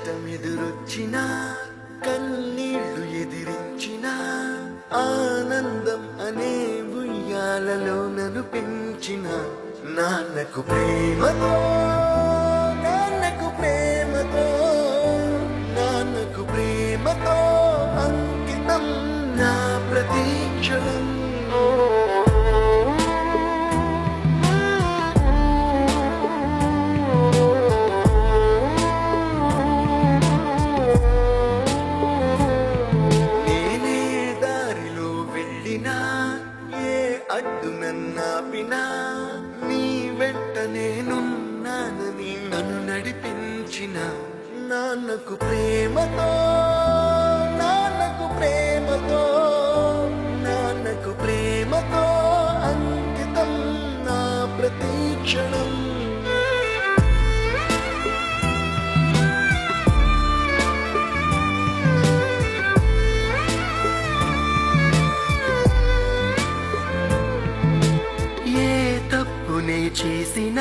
కష్టమెదురొచ్చిన కన్నీళ్లు ఎదిరించిన ఆనందం అనే ఉయ్యాలలో నన్ను పెంచిన నాన్నకు ప్రేమతో నాన్నకు ప్రేమతో నాన్నకు ప్రేమతో అంకితం నా ప్రతీక్షణం. అడ్డు నన్నాపినా నీ వెంట నేనున్నానని నన్ను నడిపించిన నాన్నకు ప్రేమతో నాన్నకు ప్రేమతో నాన్నకు ప్రేమతో అంకితం నా ప్రతీక్షణం. చేసిన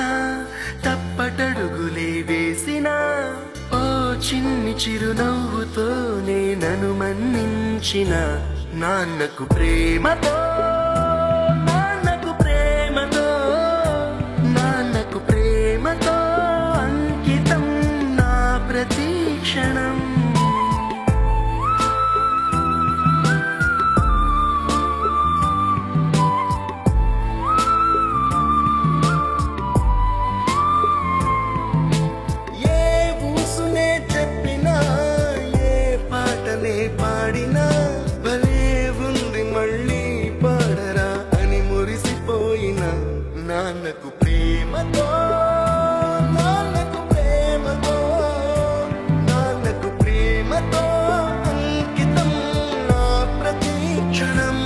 తప్పటడుగులే వేసిన ఓ చిన్ని చిరునవ్వుతోనే నన్ను మన్నించిన నాన్నకు ప్రేమతో నాన్నకు ప్రేమతో నాన్నకు ప్రేమతో అంకితం నా ప్రతీక్షణం. పాడినా భలే ఉంది మళ్ళీ పాడరా అని మురిసిపోయిన నాన్నకు ప్రేమతో నాన్నకు ప్రేమతో నాన్నకు ప్రేమతో అంకితం నా ప్రతీక్షణం.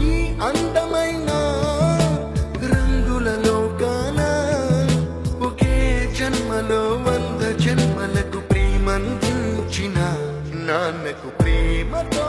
ఈ అందమైన రంగుల లోకాన ఒకే జన్మలో 100 జన్మలకు ప్రేమందించిన నాన్నకు ప్రేమతో